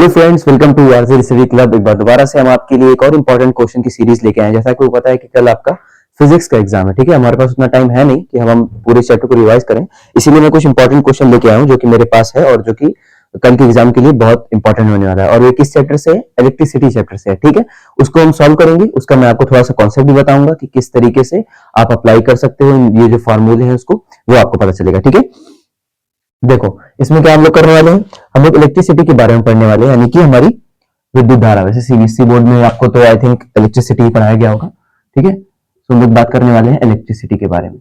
Hello friends, welcome to RJ study club. एक बार दोबारा से हम आपके लिए एक और इंपॉर्टेंट क्वेश्चन की सीरीज लेके आए हैं। जैसा कि आपको पता है कि कल आपका फिजिक्स का एग्जाम है, ठीक है। हमारे पास उतना टाइम है नहीं कि हम पूरे चैप्टर को रिवाइज करें, इसीलिए मैं कुछ इंपॉर्टेंट क्वेश्चन लेके आया हूं जो कि मेरे पास है और जो कि कल के एग्जाम के लिए बहुत इंपॉर्टेंट होने वाला है। और ये किस चैप्टर से है? इलेक्ट्रिसिटी चैप्टर से है, ठीक है। उसको हम सॉल्व करेंगे। उसका मैं आपको थोड़ा सा कॉन्सेप्ट भी बताऊंगा कि किस तरीके से आप अप्लाई कर सकते हो ये जो फॉर्मूले हैं उसको, वो आपको पता चलेगा, ठीक है। देखो इसमें क्या हम लोग करने वाले हैं, हम लोग इलेक्ट्रिसिटी के बारे में पढ़ने वाले हैं, यानी कि हमारी विद्युत धारा। वैसे सीबीएसई बोर्ड में आपको तो आई थिंक इलेक्ट्रिसिटी पढ़ाया गया होगा, ठीक है। तो हम लोग बात करने वाले हैं इलेक्ट्रिसिटी के बारे में।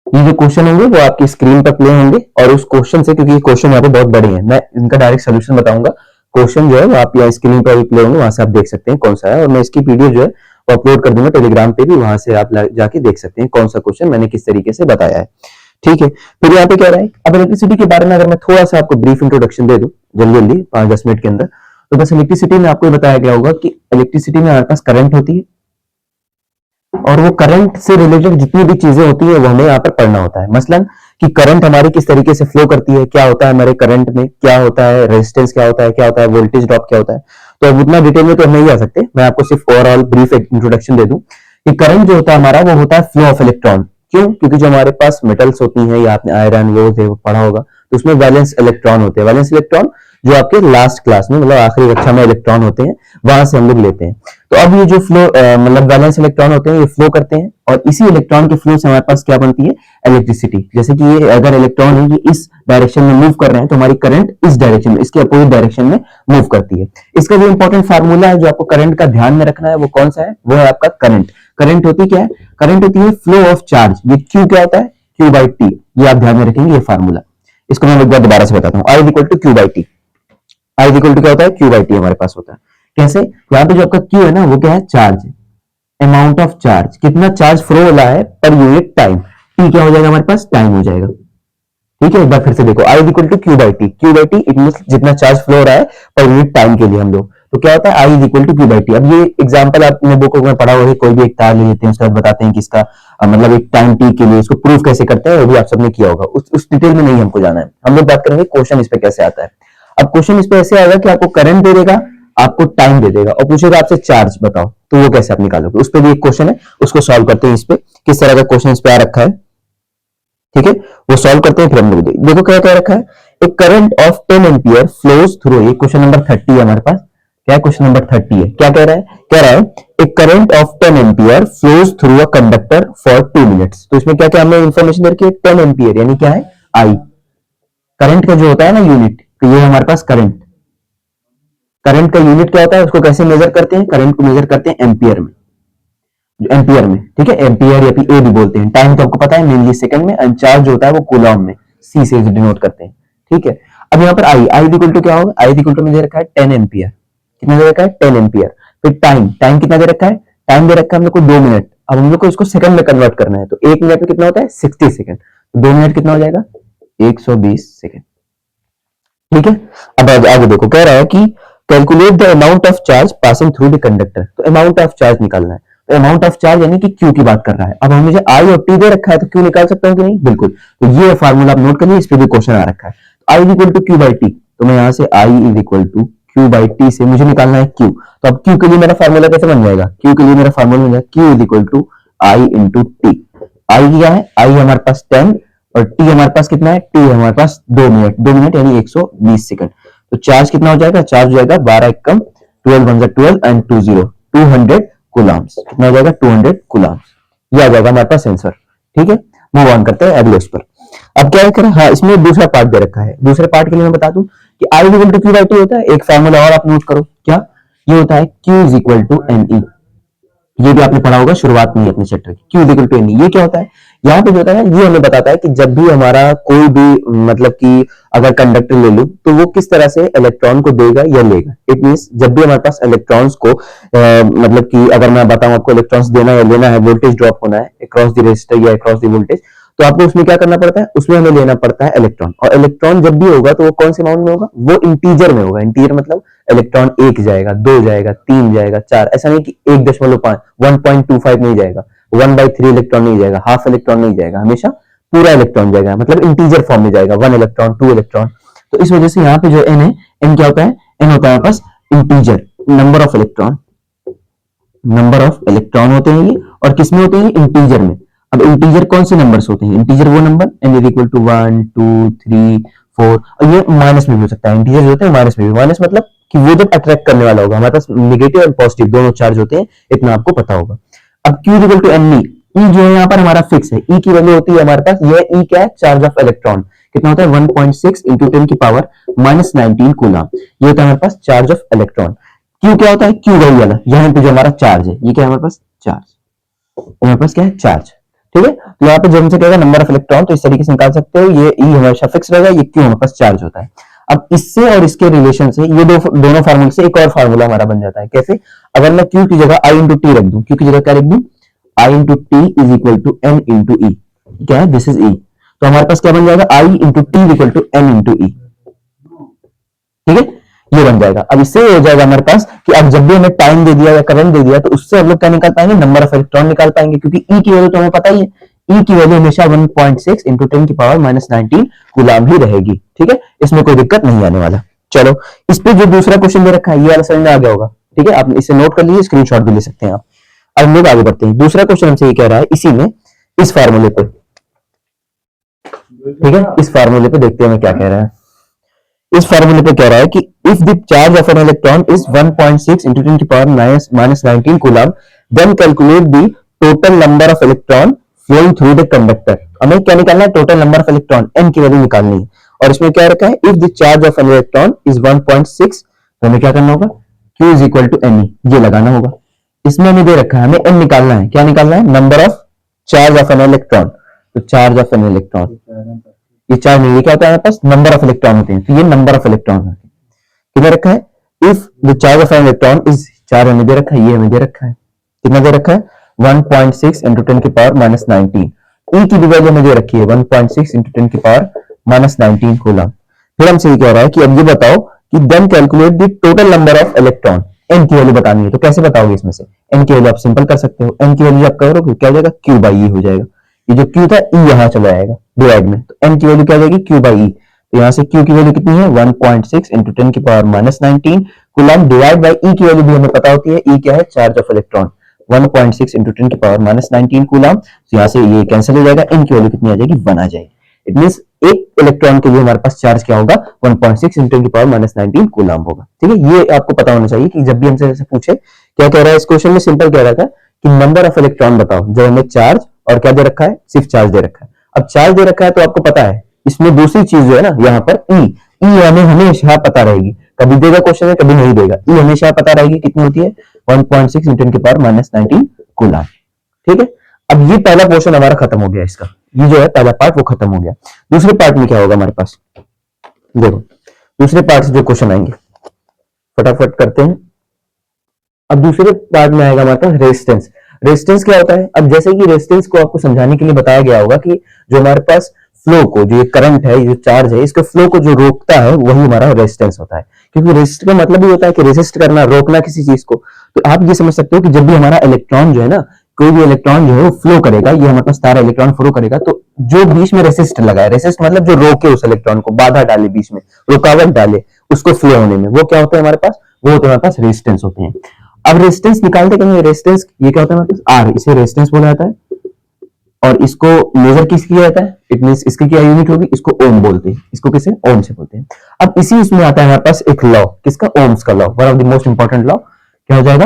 ये जो क्वेश्चन होंगे वो आपकी स्क्रीन पर प्ले होंगे, और उस क्वेश्चन से, क्योंकि ये क्वेश्चन यहाँ पे बहुत बड़े हैं, मैं इनका डायरेक्ट सोल्यूशन बताऊंगा। क्वेश्चन जो है वो आप यहाँ स्क्रीन पर भी प्ले होंगे, वहां से आप देख सकते हैं कौन सा है। और मैं इसकी पीडीएफ जो है वो अपलोड कर दूंगा टेलीग्राम पे भी, वहां से आप जाके देख सकते हैं कौन सा क्वेश्चन मैंने किस तरीके से बताया है, ठीक है। फिर यहाँ पे क्या रहा है, अब इलेक्ट्रिसिटी के बारे में अगर मैं थोड़ा सा आपको ब्रीफ इंट्रोडक्शन दे दूं जल्दी जल्दी 5-10 मिनट के अंदर, तो बस इलेक्ट्रिसिटी में आपको बताया गया होगा कि इलेक्ट्रिसिटी में हमारे पास करंट होती है, और वो करंट से रिलेटेड जितनी भी चीजें होती है वो हमें यहाँ पर पढ़ना होता है। मसलन कि करंट हमारी किस तरीके से फ्लो करती है, क्या होता है हमारे करंट में, क्या होता है रेजिस्टेंस, क्या होता है वोल्टेज ड्रॉप, क्या होता है। तो अब उतना डिटेल में तो हम नहीं जा सकते, मैं आपको सिर्फ ओवरऑल ब्रीफ इंट्रोडक्शन दे दूं कि करंट जो होता है हमारा वो होता है फ्लो ऑफ इलेक्ट्रॉन। क्यों? क्योंकि जो हमारे पास मेटल्स होती हैं, या आपने आयरन वो पढ़ा होगा, तो उसमें वैलेंस इलेक्ट्रॉन होते हैं। वैलेंस इलेक्ट्रॉन जो आपके लास्ट क्लास में, मतलब आखिरी कक्षा में इलेक्ट्रॉन होते हैं, वहां से हम लोग लेते हैं। तो अब ये जो फ्लो मतलब वैलेंस इलेक्ट्रॉन होते हैं, ये फ्लो करते हैं, और इसी इलेक्ट्रॉन के फ्लो से हमारे पास क्या बनती है, इलेक्ट्रिसिटी। जैसे कि ये अगर इलेक्ट्रॉन है ये इस डायरेक्शन में मूव कर रहे हैं, तो हमारी करंट इस डायरेक्शन में, इसके अपोजिट डायरेक्शन में मूव करती है। इसका जो इंपॉर्टेंट फार्मूला है जो आपको करंट का ध्यान में रखना है, वो कौन सा है? वो है आपका करंट। करंट होती क्या है? करंट होती है फ्लो ऑफ चार्ज। ये क्यू क्या होता है? Q by T. ये आप ध्यान में रखेंगे, ये फार्मूला। इसको मैं एक बार दोबारा से बताता हूँ। I equal to Q by T. I equal to क्या होता है? क्यू बाई टी हमारे पास होता है। कैसे? यहाँ पे जो आपका क्यू है ना, वो क्या है? चार्ज, अमाउंट ऑफ चार्ज, कितना चार्ज फ्लो हो रहा है पर यूनिट टाइम। टी क्या हो जाएगा हमारे पास? टाइम हो जाएगा, ठीक है। एक बार फिर से देखो, I equal to Q by T. Q by T it means जितना चार्ज फ्लो हो रहा है पर यूनिट टाइम के लिए हम लोग, तो क्या होता है? I equal to Q by T. अब ये एग्जांपल आपने बुक में पढ़ा होगा, कोई भी एक तार ले लेते हैं, उसके बाद बताते हैं कि इसका मतलब एक टाइम टी के लिए इसको प्रूफ कैसे करते हैं, वो भी आप सबने किया होगा। उस डिटेल में नहीं हमको जाना है, हम लोग बात करेंगे क्वेश्चन इस पे कैसे आता है। अब क्वेश्चन इस पे ऐसे आएगा कि आपको करंट दे देगा, आपको टाइम दे देगा, और पूछेगा आपसे चार्ज बताओ, तो वो कैसे आप निकालोगे। उस पर भी एक क्वेश्चन है, उसको सॉल्व करते हैं। इस पे किस तरह का क्वेश्चन इस पे आ रखा है, ठीक है, वो सॉल्व करते हैं। फिर हम लोग देखो क्या क्या रखा है। एक current of 10 ampere flows through, ये क्वेश्चन नंबर 30 है हमारे पास। क्या क्वेश्चन नंबर 30 है? क्या कह रहा है? कह रहा है एक current of 10 ampere flows through a conductor for 2 minutes. तो इसमें क्या क्या हमने इंफॉर्मेशन दे रखी है? 10 एम्पियर यानी क्या है? आई। करंट का जो होता है ना यूनिट, तो ये हमारे पास करंट। करंट का यूनिट क्या होता है, उसको कैसे मेजर करते हैं? करंट को मेजर करते हैं एम्पियर में, एम्पियर में, ठीक है। एम्पियर या फिर ए भी बोलते हैं। टाइम तो आपको पता है मेनली सेकंड में, एंड चार्ज होता है वो कूलॉम में, सी से डिनोट करते हैं, ठीक है। अब यहाँ पर आई, आई इक्वल टू क्या होगा? आई इक्वल टू में दे रखा है 10 एम्पियर। कितना दे रखा है? 10 एम्पियर। फिर टाइम, टाइम कितना दे रखा है? टाइम दे रखा है हम लोग को 2 मिनट। अब हम लोग को इसको सेकंड में कन्वर्ट करना है, तो 1 मिनट में कितना होता है? 60 सेकंड। 2 मिनट कितना हो जाएगा? 120 सेकंड, ठीक है। अब आगे देखो, कह रहा है कि calculate the amount of charge passing through the conductor. तो अमाउंट ऑफ चार्ज निकालना है, तो अमाउंट ऑफ चार्ज यानी कि क्यू की बात कर रहा है। अब हमें मुझे आई और टी दे रखा है, तो क्यू निकाल सकता हूं कि नहीं? बिल्कुल। तो ये फार्मूला आप नोट करिए, इस पे भी क्वेश्चन आ रखा है। I is equal to Q by T, तो मैं यहां से I is equal to Q by T से मुझे निकालना है क्यू। तो अब क्यू के लिए मेरा फार्मूला कैसे बन जाएगा? क्यू के लिए मेरा फार्मूला बन जाएगा Q is equal to I into T. I क्या है? आई हमारे पास 10, और टी हमारे पास कितना है? टी हमारे पास 2 मिनट। 2 मिनट यानी 120 सेकंड। तो चार्ज कितना हो जाएगा? चार्ज हो जाएगा 12 एकम 12 वन 12 एंड 200 कूलम्स। कितना हो जाएगा? 200 कूलम्स। ये आ जाएगा हमारे पास आंसर, ठीक है। मूव ऑन करते हैं अगले उस पर। अब क्या करें, हाँ इसमें दूसरा पार्ट दे रखा है। दूसरे पार्ट के लिए मैं बता दूं कि I equal to Q by T होता है। एक फार्मूला और आप नोट करो, क्या ये होता है? Q is equal to N e. ये भी आपने पढ़ा होगा शुरुआत में अपने चैप्टर की। Q equal to N. ये क्या होता है? यहाँ पे जो होता है ये हमें बताता है कि जब भी हमारा कोई भी मतलब कि अगर कंडक्टर ले लूं, तो वो किस तरह से इलेक्ट्रॉन को देगा या लेगा। इट मींस जब भी हमारे पास इलेक्ट्रॉन्स को मतलब कि अगर मैं बताऊं आपको इलेक्ट्रॉन्स देना या लेना है, वोल्टेज ड्रॉप होना है अक्रॉस द रेजिस्टर या अक्रॉस द वोल्टेज, तो आपको उसमें क्या करना पड़ता है? उसमें हमें लेना पड़ता है इलेक्ट्रॉन। और इलेक्ट्रॉन जब भी होगा तो वो कौन से अमाउंट में होगा? वो इंटीजर में होगा। इंटीजर मतलब इलेक्ट्रॉन 1 जाएगा, 2 जाएगा, 3 जाएगा, 4। ऐसा नहीं कि 1.5 1.25 नहीं जाएगा, 1/3 इलेक्ट्रॉन नहीं जाएगा, हाफ इलेक्ट्रॉन नहीं जाएगा, हमेशा पूरा इलेक्ट्रॉन जाएगा, मतलब इंटीजर फॉर्म में जाएगा। 1 इलेक्ट्रॉन, 2 इलेक्ट्रॉन। तो इस वजह से यहाँ पे जो n है, n क्या होता है, n होता है हमारे पास integer, number of electron, number of electron होते हैं ये, और किसमें होते हैं, इंटीजर में। अब इंटीजर कौन से नंबर्स होते हैं, इंटीजर वो number n is equal to 1 2 3 4, और ये माइनस में भी हो सकता है, इंटीजर होते हैं माइनस में भी, माइनस मतलब कि वो जब अट्रैक्ट करने वाला होगा, हमारे पास नेगेटिव और पॉजिटिव दोनों चार्ज होते हैं, इतना आपको पता होगा। अब Q equal to N E जो है यहाँ पर हमारा फिक्स है, ई की वैल्यू होती है हमारे पास, ये ई क्या है, चार्ज ऑफ इलेक्ट्रॉन, कितना होता है 1.6 इंटू 10 की पावर -19 कूलम, ये होता है हमारे पास चार्ज ऑफ इलेक्ट्रॉन। क्यू क्या होता है, क्यू वही वाला, यहाँ पे जो हमारा चार्ज है, ये क्या है हमारे पास, चार्ज, हमारे पास क्या है, चार्ज। ठीक है, तो यहाँ पे जब हमसे कहेगा नंबर ऑफ इलेक्ट्रॉन, तो इस तरीके से निकाल सकते हो, ये ई हमेशा फिक्स रहेगा, ये क्यू हमारे पास चार्ज होता है। अब इससे और इसके रिलेशन से ये दोनों फार्मूले से एक और फार्मूला हमारा बन जाता है, कैसे, अगर मैं क्यू की जगह आई इंटू टी रख दूं, क्यू की जगह क्या लिख दूं, I into T is equal to N into E, क्या है, दिस इज ई, तो हमारे पास क्या बन जाएगा, I into T equal to N into E. ठीक है, ये बन जाएगा। अब इससे हो जाएगा हमारे पास कि अब जब भी हमें टाइम दे दिया या करंट दे दिया, तो उससे हम लोग क्या निकाल पाएंगे, नंबर ऑफ इलेक्ट्रॉन निकाल पाएंगे, क्योंकि ई की वैल्यू तो हमें पता ही है, ई की वैल्यू हमेशा 1.6 इंटू 10 की पावर -19 कूलम ही रहेगी। ठीक है, इसमें कोई दिक्कत नहीं आने वाला। चलो, इस पे जो दूसरा क्वेश्चन दे रखा है, ये वाला समझ में आ गया होगा। ठीक है, आप इसे नोट कर लीजिए, स्क्रीनशॉट भी ले सकते हैं आप। अब हम लोग आगे बढ़ते हैं, दूसरा क्वेश्चन हमसे ये कह रहा है, इसी में इस फार्मूले पे, ठीक है, इस फार्मूले पे देखते हैं हमें क्या कह रहा है। इस फार्मूले पे कह रहा है कि if the charge of an electron is 1.6 into 10 की power -19 coulomb, then calculate the total number of electron flowing through the conductor. हमें क्या निकालना है, total number of electron, N की वैल्यू निकालनी है, और इसमें क्या रखा है, if the charge of an electron is 1.6, तो हमें क्या करना होगा, Q is equal to N, ये लगाना होगा। इसमें हमें दे रखा है, हमें एन निकालना है, क्या निकालना है, number of charge of an electron, तो चार्ज ऑफ एन इलेक्ट्रॉन, ये चार्ज नहीं, ये क्या होता है हमारे पास, नंबर ऑफ इलेक्ट्रॉन होते हैं, तो ये नंबर ऑफ इलेक्ट्रॉन है, कितना रखा है, if the charge of an electron is, charge हमें दे रखा है, ये हमें दे रखा है, कितना दे रखा है, 1.6 इंटू 10 की पावर -19, ई की भी वैल्यू हमें दे रखी है 1.6 इंटू 10 की पावर -19 कूलम। फिर हमसे ये कह रहा है कि अब ये बताओ कि then calculate the total number of electron, N की वैल्यू बतानी है, तो कैसे बताओगे, इसमें से एन की वैल्यू आप सिंपल कर सकते हो, एन की वैल्यू आप करोगे क्या हो जाएगा, क्यू बाई ई हो जाएगा, ये जो Q था E यहां चला जाएगा डिवाइड में, तो N की वैल्यू क्या हो जाएगी, Q बाई E, तो यहां से Q की वैल्यू कितनी है, 1.6 इंटू 10 की power -19 coulomb, divide by E की वैल्यू भी हमें पता होती है, E क्या है, चार्ज ऑफ इलेक्ट्रॉन, 1.6 इंटू 10 की पावर -19 कूलम, तो यहां से ये कैंसिल हो जाएगा, N की वैल्यू कितनी आ जाएगी, 1 आ जाएगी। इट मींस एक इलेक्ट्रॉन के लिए हमारे पास चार्ज क्या होगा, 1.6 इंटू 10 की पावर -19 कूलम होगा। ठीक है, ये आपको पता होना चाहिए कि जब भी हमसे ऐसे पूछे, क्या कह रहा है इस क्वेश्चन में, सिंपल कह रहा था कि नंबर ऑफ इलेक्ट्रॉन बताओ, जो हमें चार्ज और क्या दे रखा है, सिर्फ चार्ज दे रखा है। अब चार्ज दे रखा है तो आपको पता है, इसमें दूसरी चीज जो है ना, यहाँ पर ई हमें हमेशा पता रहेगी, कभी देगा क्वेश्चन में कभी नहीं देगा, ई हमेशा पता रहेगी, कितनी होती है 1.6 इंटू 10 की पावर -19 कूलम। ठीक है, अब ये पहला पोर्शन हमारा खत्म हो गया, इसका ये जो है पहला पार्ट वो खत्म हो गया। दूसरे पार्ट में क्या होगा हमारे पास, देखो दूसरे पार्ट से जो क्वेश्चन आएंगे फटाफट करते हैं। अब दूसरे पार्ट में आएगा हमारे पास रेजिस्टेंस। रेजिस्टेंस क्या होता है, अब जैसे कि रेजिस्टेंस को आपको समझाने के लिए बताया गया होगा कि जो हमारे पास फ्लो को, जो ये करंट है, जो चार्ज है, इसके फ्लो को जो रोकता है वही हमारा रेजिस्टेंस होता है, क्योंकि रेजिस्ट का मतलब ही होता है कि रेजिस्ट करना, रोकना किसी चीज को। तो आप ये समझ सकते हो कि जब भी हमारा इलेक्ट्रॉन जो है ना, कोई भी इलेक्ट्रॉन जो है वो फ्लो करेगा, ये हमारे पास सारा इलेक्ट्रॉन फ्लो करेगा, तो जो बीच में रेसिस्ट लगा है, रेसिस्ट मतलब जो रोके उस इलेक्ट्रॉन को, बाधा डाले बीच में, रुकावट डाले उसको फ्लो होने में, वो क्या होता है हमारे पास, वो होते हैं हमारे पास रेजिस्टेंस होते हैं। अब रेजिस्टेंस निकालते कहेंगे, रेजिस्टेंस ये क्या होता है हमारे पास, आर, इसे रेजिस्टेंस बोला जाता है, और इसको मेजर किस किया जाता है, इट मींस इसकी क्या यूनिट होगी, इसको ओम बोलते हैं, इसको किसे, ओम से बोलते हैं। अब इसी इसमें आता है हमारे पास एक लॉ, किसका, ओम्स का law, one of the most important law, क्या हो जाएगा,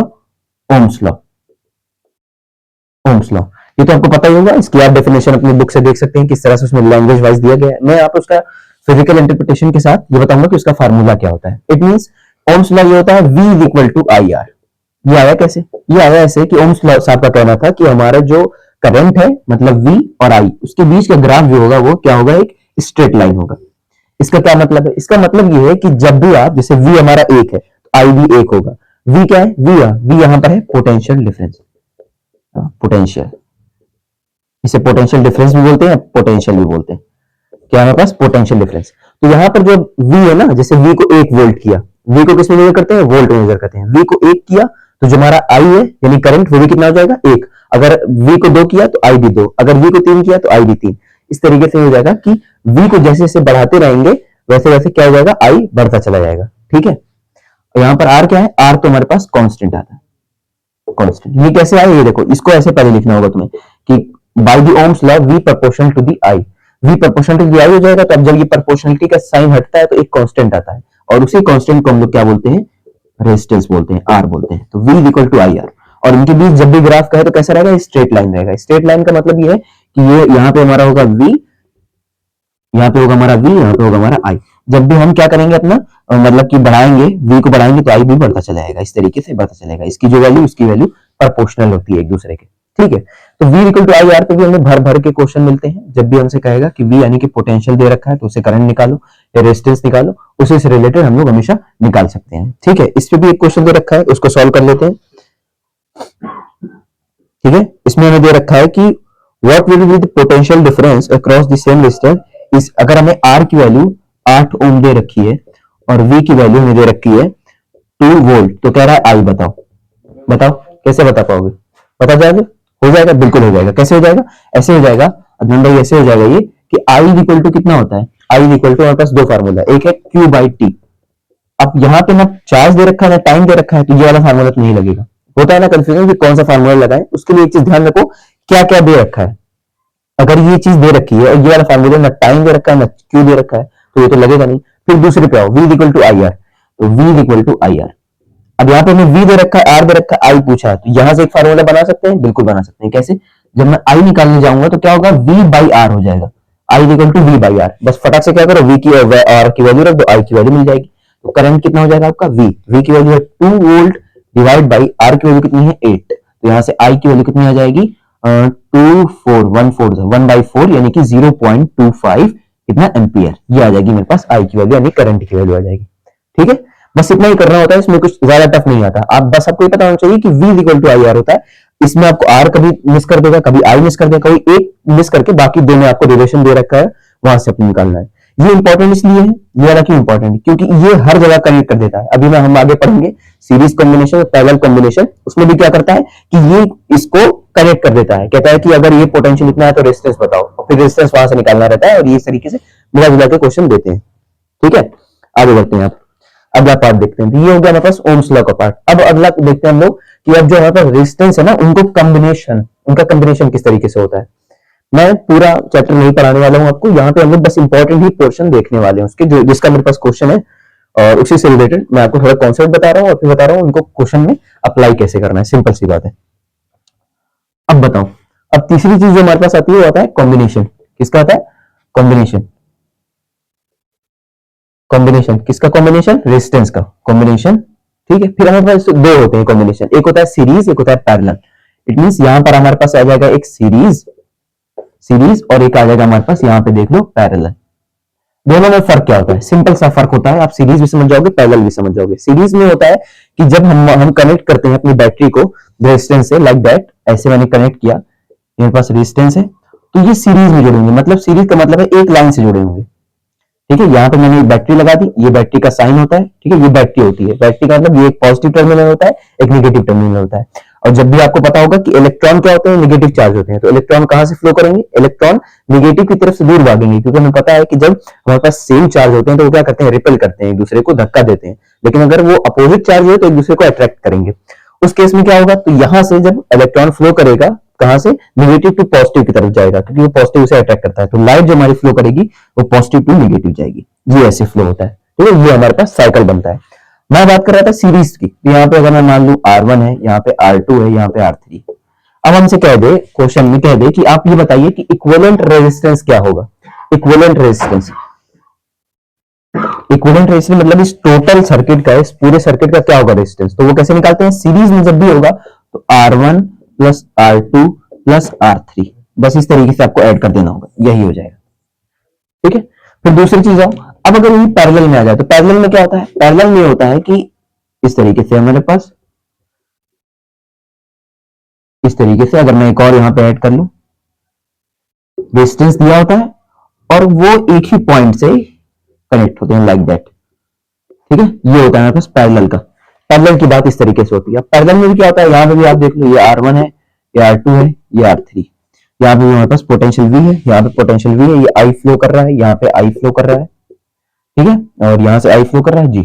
ओम्स लॉ। ओम्स लॉ ये तो आपको पता ही होगा, इसकी आप डेफिनेशन अपनी बुक से देख सकते हैं, किस तरह से उसमें लैंग्वेज वाइज दिया गया है। मैं आप उसका फिजिकल इंटरप्रिटेशन के साथ ये बताऊंगा कि उसका फार्मूला क्या होता है। इट मींस ओम्स लॉ ये होता है V is equal to I R. ये आया कैसे, ये आया ऐसे कि ओम्स लॉ साहब का कहना था कि हमारा जो करंट है, मतलब V और I, उसके बीच का ग्राफ जो होगा वो क्या होगा, एक स्ट्रेट लाइन होगा। इसका क्या मतलब है, इसका मतलब ये है कि जब भी आप, जैसे V हमारा 1 है तो I भी 1 होगा। V क्या है, V यहां पर है पोटेंशियल डिफरेंस, पोटेंशियल, इसे पोटेंशियल डिफरेंस भी बोलते हैं, पोटेंशियल भी बोलते हैं, क्या हमारे पास पोटेंशियल डिफरेंस। तो यहाँ पर जो V है ना, जैसे V को 1 वोल्ट किया, V को किस में मेजर करते हैं, वोल्ट में मेजर करते हैं। V को 1 किया तो जो हमारा I है यानी करंट, वो भी कितना हो जाएगा, 1। अगर V को 2 किया तो I भी 2, अगर V को 3 किया तो I भी 3। इस तरीके से हो जाएगा कि V को जैसे जैसे बढ़ाते रहेंगे वैसे वैसे क्या हो जाएगा, आई बढ़ता चला जाएगा। ठीक है, यहाँ पर आर क्या है, आर तो हमारे पास कांस्टेंट आता है, कांस्टेंट। ये कैसे आया, ये देखो, इसको ऐसे पहले लिखना होगा तुम्हें कि by the Ohm's law v proportional to the I, v proportional to the I हो जाएगा। तो अब जब ये प्रोपोर्शनलिटी का साइन हटता है तो एक कांस्टेंट आता है, और उसी कांस्टेंट को हम लोग क्या बोलते हैं, रेजिस्टेंस बोलते हैं, आर बोलते हैं। तो v equal to I R, और इनके बीच जब भी ग्राफ का है तो कैसा रहेगा, स्ट्रेट लाइन रहेगा। स्ट्रेट लाइन का मतलब ये है कि ये यहाँ पे हमारा होगा v, यहाँ पे होगा हमारा v, यहाँ पे होगा हमारा i। जब भी हम क्या करेंगे अपना मतलब कि बढ़ाएंगे, v को बढ़ाएंगे तो i भी बढ़ता चला जाएगा, इस तरीके से बढ़ता चलेगा। इसकी जो वैल्यू उसकी वैल्यू प्रोपोर्शनल होती है एक दूसरे के। ठीक है, तो v equal to I R पे भी हमें भर भर के क्वेश्चन मिलते हैं। जब भी हमसे कहेगा कि v यानी कि पोटेंशियल दे रखा है तो उसे करंट निकालो या रेजिस्टेंस निकालो, उसी से रिलेटेड हम लोग हमेशा निकाल सकते हैं। ठीक है, इस पे भी एक क्वेश्चन दे रखा है, उसको सॉल्व कर लेते हैं। ठीक है, इसमें हमें दे रखा है कि what will be the potential difference across the same resistance इस, अगर हमें R की वैल्यू 8 ओम दे रखी है और V की वैल्यू हमें दे रखी है 2 वोल्ट, तो कह रहा है I बताओ। बताओ कैसे बता पाओगे, बता जाएगा, हो जाएगा, बिल्कुल हो जाएगा। कैसे हो जाएगा, ऐसे हो जाएगा अदनान भाई, ऐसे हो जाएगा ये कि I इक्वल टू कितना होता है, I इक्वल टू हमारे पास दो फार्मूला, एक है Q बाई टी। अब यहाँ पे ना चार्ज दे रखा है ना टाइम दे रखा है, तो ये वाला फार्मूला तो नहीं लगेगा। होता है ना कंफ्यूजन कि कौन सा फार्मूला लगाएं, उसके लिए एक चीज ध्यान रखो, क्या क्या दे रखा है। अगर ये चीज दे रखी है और ये वाला फार्मूला ना टाइम दे रखा है ना क्यू दे रखा है, तो ये तो लगेगा नहीं। फिर दूसरे पे आओ, v equal to I R, तो v equal to I R. अब यहाँ पे हमें v दे रखा है, r दे रखा है, i पूछा है, तो यहां से एक फार्मूला बना सकते हैं, बिल्कुल बना सकते हैं। कैसे, जब मैं i निकालने जाऊंगा तो क्या होगा, v बाई आर हो जाएगा, i equal to v by R. बस फटाक से क्या करो, v की r की वैल्यू रख दो, i की वैल्यू मिल जाएगी। तो करंट कितना हो जाएगा आपका, v की वैल्यू है 2 वोल्ट डिवाइड बाई r की वैल्यू कितनी है 8, तो यहाँ से i की वैल्यू कितनी आ जाएगी 1/4 यानी कि 0.25 कितना एम्पियर, ये आ जाएगी मेरे पास i की वैल्यू, यानी करंट की वैल्यू आ जाएगी। ठीक है, बस इतना ही करना होता है, इसमें कुछ ज्यादा टफ नहीं आता। आप बस आपको ये पता होना चाहिए कि v equal to I R होता है। इसमें आपको r कभी मिस कर देगा, कभी i मिस कर देगा, कभी एक मिस करके बाकी दो में आपको रिलेशन दे रखा है, वहां से अपने निकालना है। ये इंपॉर्टेंट इसलिए है, ये वाला क्यों इंपॉर्टेंट है, क्योंकि ये हर जगह कनेक्ट कर देता है। अभी मैं हम आगे पढ़ेंगे सीरीज कॉम्बिनेशन और पैरेलल कॉम्बिनेशन, उसमें भी क्या करता है कि ये इसको कनेक्ट कर देता है। कहता है कि अगर ये पोटेंशियल इतना है तो रेजिस्टेंस बताओ, और फिर रेजिस्टेंस वहां से निकालना रहता है, और ये इस तरीके से मिला जुला के क्वेश्चन देते हैं। ठीक है, आगे बढ़ते हैं। आप अगला पार्ट देखते हैं, तो ये हो गया हमारे पास ओम्स लॉ का पार्ट। अब अगला देखते हैं हम लोग कि अब जो हमारे पास रेजिस्टेंस है ना, उनका कॉम्बिनेशन किस तरीके से होता है। मैं पूरा चैप्टर नहीं पढ़ाने वाला हूं आपको, यहाँ पे हम लोग बस इंपॉर्टेंट ही पोर्शन देखने वाले हैं उसके, जो जिसका मेरे पास क्वेश्चन है, और उसी से रिलेटेड मैं आपको थोड़ा कॉन्सेप्ट बता रहा हूँ, और फिर बता रहा हूँ उनको क्वेश्चन में अप्लाई कैसे करना है। सिंपल सी बात है। अब बताओ, अब तीसरी चीज जो हमारे पास आती है वो आता है कॉम्बिनेशन। किसका आता है, कॉम्बिनेशन। कॉम्बिनेशन किसका, कॉम्बिनेशन रेजिस्टेंस का कॉम्बिनेशन। ठीक है, फिर हमारे पास दो होते हैं कॉम्बिनेशन, एक होता है सीरीज, एक होता है पैरेलल। इट मींस यहां पर हमारे पास आ जाएगा एक सीरीज और एक आ जाएगा हमारे पास, यहां पे देख लो पैरेलल। दोनों में फर्क क्या होता है, सिंपल सा फर्क होता है, आप सीरीज भी समझ जाओगे, पैरेलल भी समझ जाओगे। सीरीज में होता है कि जब हम कनेक्ट करते हैं अपनी बैटरी को रेजिस्टेंस से, लाइक दैट, ऐसे मैंने कनेक्ट किया, मेरे पास रेजिस्टेंस है, तो ये सीरीज में जुड़ेंगे। मतलब सीरीज का मतलब है एक लाइन से जुड़े होंगे। ठीक है, यहाँ पे मैंने बैटरी लगा दी, ये बैटरी का साइन होता है। ठीक है, ये बैटरी होती है, बैटरी का मतलब ये एक पॉजिटिव टर्मिनल होता है, एक नेगेटिव टर्मिनल होता है। और जब भी आपको पता होगा कि इलेक्ट्रॉन क्या होते हैं, नेगेटिव चार्ज होते हैं, तो इलेक्ट्रॉन कहां से फ्लो करेंगे, इलेक्ट्रॉन नेगेटिव की तरफ से दूर भागेंगे, क्योंकि हमें पता है कि जब हमारे पास सेम चार्ज होते हैं तो वो क्या करते हैं, रिपेल करते हैं, एक दूसरे को धक्का देते हैं। लेकिन अगर वो अपोजिट चार्ज हो तो एक दूसरे को अट्रैक्ट करेंगे। उस केस में क्या होगा, तो यहां से जब इलेक्ट्रॉन फ्लो करेगा, कहां से, नेगेटिव टू पॉजिटिव की तरफ जाएगा, क्योंकि वो पॉजिटिव से अट्रैक्ट करता है। तो लाइट जो हमारी फ्लो करेगी वो पॉजिटिव टू नेगेटिव जाएगी, ये ऐसे फ्लो होता है। ठीक है, ये हमारे पास साइकिल बनता है। मैं बात कर रहा था सीरीज की, तो यहाँ पे अगर मैं मान लू R1 है, यहाँ पे R2 है, यहाँ पे R3। अब हमसे कह दे, क्वेश्चन में कह दे कि आप ये बताइए कि इक्विवेलेंट रेजिस्टेंस क्या होगा। इक्विवेलेंट रेजिस्टेंस मतलब इस टोटल सर्किट का, इस पूरे सर्किट का क्या होगा रेजिस्टेंस। तो वो कैसे निकालते हैं, सीरीज में जब भी होगा तो R1 plus R2 plus R3, बस इस तरीके से आपको ऐड कर देना होगा, यही हो जाएगा। ठीक है, फिर दूसरी चीज आओ, अब अगर ये पैरेलल में आ जाए तो पैरेलल में क्या होता है, पैरेलल में होता है कि इस तरीके से हमारे पास, इस तरीके से अगर मैं एक और यहां पे ऐड कर लूं, रेजिस्टेंस दिया होता है और वो एक ही पॉइंट से कनेक्ट होते हैं, लाइक दैट। ठीक है, ये होता है हमारे पास पैरेलल का। पैरेलल की बात इस तरीके से होती है। पैरेलल में भी क्या होता है, यहां पे भी आप देख लो, ये R1 है, ये R2 है, ये R3। यहाँ पे हमारे पास पोटेंशियल V है, यहाँ पे पोटेंशियल V है, ये I फ्लो कर रहा है, यहाँ पे I फ्लो कर रहा है। ठीक है, और यहाँ से आई फ्लो कर रहा है जी।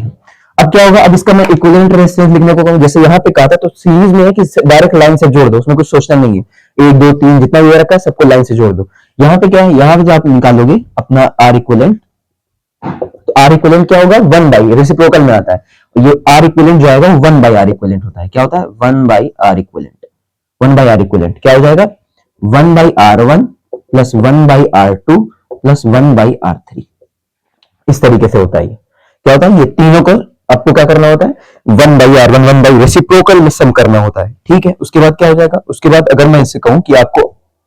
अब क्या होगा, अब इसका मैं इक्विवेलेंट रेजिस्टेंस लिखने को कहूँ, जैसे यहाँ पे कहा था तो सीरीज में है कि डायरेक्ट लाइन से जोड़ दो, उसमें कुछ सोचना नहीं है, 1 2 3 जितना भी रखा है सबको लाइन से जोड़ दो। यहाँ पे क्या है, यहाँ पे जो आप निकालोगे अपना आर इक्विवेलेंट, तो आर इक्विवेलेंट क्या होगा, 1 बाई, रेसिप्रोकल में आता है ये आर इक्विवेलेंट जो आएगा 1 बाई आर इक्विवेलेंट होता है। क्या होता है, 1 by R equivalent. 1 by R equivalent क्या हो जाएगा, 1 by R one plus 1 by R two plus 1 by R three. इस तरीके से होता है। क्या होता है, ये तीनों को आपको क्या करना होता है, 1 by R one 1 by reciprocal में सम करना होता है। ठीक है, उसके बाद क्या हो जाएगा, उसके बाद अगर मैं इससे कहूं कि आपको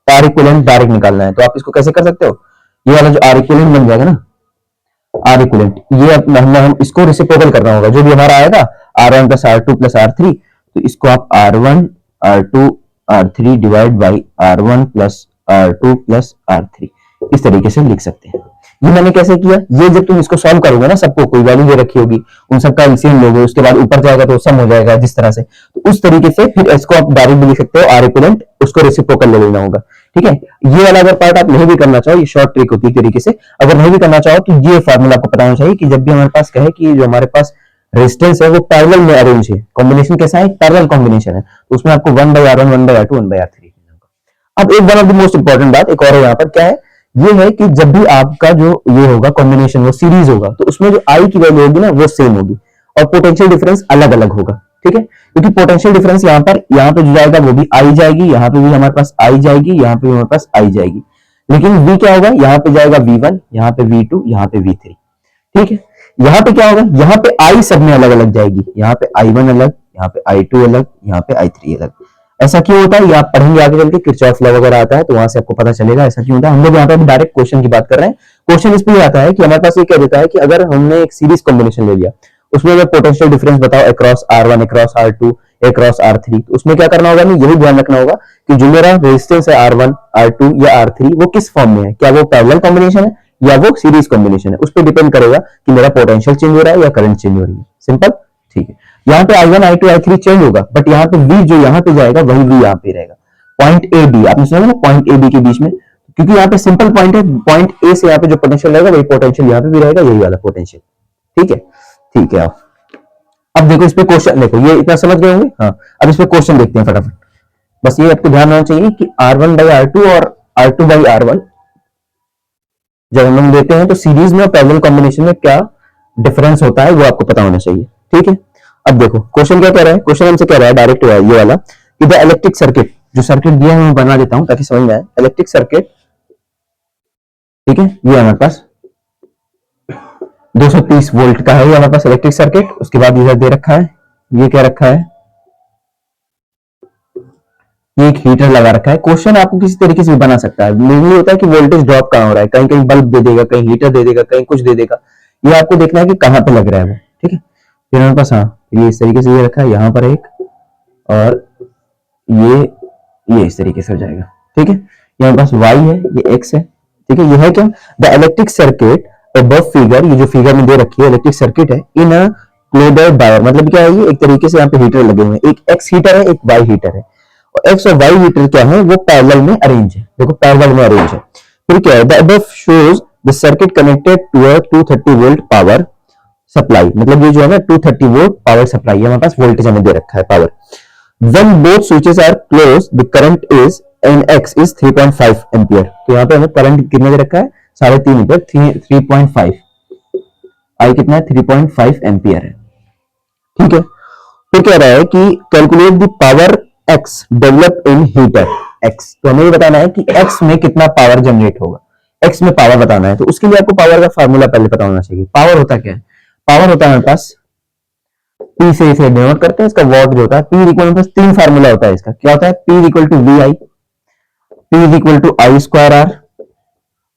आर इक्विवेलेंट डायरेक्ट निकालना है तो आप इसको कैसे कर सकते हो, ये वाला जो आर इक्विवेलेंट बन जाएगा ना, आर इक्विवेलेंट, ये हम इसको रेसिप्रोकल करना होगा, जो भी हमारा आएगा R one plus R two plus R three, तो इसको आप R one R two R three divide by R one plus R two plus R three, इस तरीके से लिख सकते हैं। ये मैंने कैसे किया, ये जब तुम इसको सॉल्व करोगे ना, सबको कोई वैल्यू दे रखी होगी, उन सबका एलसीएम लोगे, उसके बाद ऊपर जाएगा तो सम हो जाएगा जिस तरह से, तो उस तरीके से फिर इसको आप डायरेक्ट भी लिख सकते हो, आर इक्विवेलेंट उसको रेसिप्रोकल ले लेना होगा। ठीक है, ये वाला अगर पार्ट आप नहीं भी करना चाहो, ये शॉर्ट ट्रिक होती है तरीके से, अगर नहीं भी करना चाहो तो ये फॉर्मूला आपको पता होना चाहिए कि जब भी हमारे पास कहे कि जो हमारे पास रेजिस्टेंस है वो पैरेलल में अरेंज है, कॉम्बिनेशन कैसा है, पैरेलल कॉम्बिनेशन है, तो उसमें आपको 1 by R one 1 by R two 1 by R three. अब एक one of the most important बात एक और है यहाँ पर, क्या है, ये है कि जब भी आपका जो ये होगा कॉम्बिनेशन वो सीरीज होगा, तो उसमें जो आई की वैल्यू होगी ना वो सेम होगी और पोटेंशियल डिफरेंस अलग अलग होगा। ठीक है, क्योंकि पोटेंशियल डिफरेंस यहाँ पे जो जाएगा वो भी आई जाएगी, यहाँ पे भी हमारे पास आई जाएगी, यहाँ पे भी हमारे पास आई जाएगी, लेकिन v क्या होगा, यहाँ पे जाएगा v1, यहाँ पे v2, यहाँ पे v3। ठीक है, यहाँ पे क्या होगा, यहाँ पे आई सब में अलग अलग जाएगी, यहाँ पे i1 अलग, यहाँ पे i2 अलग, यहाँ पे i3 अलग। ऐसा क्यों होता है, ये आप पढ़ेंगे आगे चल के, किरचॉफ लॉ वगैरह आता है तो वहां से आपको पता चलेगा ऐसा क्यों होता है। हम लोग यहाँ पे डायरेक्ट क्वेश्चन की बात कर रहे हैं। क्वेश्चन इसलिए आता है कि हमारे पास ये कह देता है कि अगर हमने एक सीरीज कॉम्बिनेशन ले लिया, उसमें अगर पोटेंशियल डिफरेंस बताओ across R1 across R2 across R3, तो उसमें क्या करना होगा, यही ध्यान रखना होगा कि जो मेरा रेजिस्टेंस है R1 R2 या R3 वो किस फॉर्म में है, क्या वो पैरेलल कॉम्बिनेशन है या वो सीरीज कॉम्बिनेशन है, उस पर डिपेंड करेगा कि मेरा पोटेंशियल चेंज हो रहा है या करंट चेंज हो रही है। सिंपल। ठीक है, यहाँ पे I1 I2 I3 चेंज होगा, बट यहाँ पे V जो यहाँ पे जाएगा वही V यहाँ पे रहेगा। पॉइंट ए बी, आपने सुना ना, पॉइंट ए बी के बीच में, क्योंकि यहाँ पे सिंपल पॉइंट है, पॉइंट ए से यहाँ पे जो पोटेंशियल रहेगा वही पोटेंशियल यहाँ पे भी रहेगा, यही वाला पोटेंशियल। ठीक है, ठीक है। अब देखो इस पे क्वेश्चन, देखो ये इतना समझ गए होंगे। हाँ, अब इस पे क्वेश्चन देखते हैं फटाफट। बस ये आपको ध्यान रखना चाहिए कि R1 बाई R2 और R2 बाई R1 जब हम लोग देते हैं तो सीरीज में और पैरेलल कॉम्बिनेशन में क्या डिफरेंस होता है वो आपको पता होना चाहिए। ठीक है, अब देखो क्वेश्चन क्या कह रहा है, क्वेश्चन हमसे कह रहा है डायरेक्ट ये वाला कि द इलेक्ट्रिक सर्किट, जो सर्किट दिया है मैं बना देता हूं ताकि समझ में आए। इलेक्ट्रिक सर्किट, ठीक है, ये हमारे पास 230 वोल्ट का है, ये हमारे पास इलेक्ट्रिक सर्किट। उसके बाद इधर दे रखा है, ये क्या रखा है, ये एक हीटर लगा रखा है। क्वेश्चन आपको किसी तरीके से भी बना सकता है, मेनली होता है कि वोल्टेज ड्रॉप कहां हो रहा है, कहीं कहीं बल्ब दे देगा, कहीं हीटर दे देगा, कहीं कुछ दे देगा, ये आपको देखना है कि कहां पे लग रहा है वो। ठीक है, फिर हमारे पास, हाँ, ये इस तरीके से ये रखा है, यहाँ पर एक, और ये इस तरीके से हो जाएगा। ठीक है, यहाँ पास y है, ये x है। ठीक है, ये है क्या, the electric circuit above figure, ये जो फिगर में दे रखी है इलेक्ट्रिक सर्किट है इन अ क्लोज्ड वायर, मतलब क्या है, ये एक तरीके से यहाँ पे हीटर लगे हुए हैं, एक x हीटर है, एक y हीटर है, और x और y हीटर क्या है वो पैरेलल में अरेंज है। देखो पैरेलल में अरेंज है। फिर क्या है, the above shows the circuit connected to a 230 volt power supply, मतलब ये जो है ना 230 वोल्ट पावर सप्लाई है, हमारे पास वोल्टेज हमें दे रखा है power. When both switches are closed, the current is Nx is 3.5 ampere. तो यहाँ पे हमें करंट कितना दे रखा है, 3.5 एम्पियर, 3.5, आई कितना है, 3.5 एम्पियर है। ठीक है, फिर कह रहा है कि calculate the power x develop in heater x, तो हमें ये बताना है कि x में कितना पावर जनरेट होगा, x में पावर बताना है। तो उसके लिए आपको पावर का फार्मूला पहले पता होना चाहिए। पावर होता क्या है, पावर होता है हमारे पास P से इसे डिनोट करते हैं, इसका वॉट जो होता है, P इक्वल टू, तीन फार्मूला होता है इसका, क्या होता है, P equal to V I, P equal to I square R,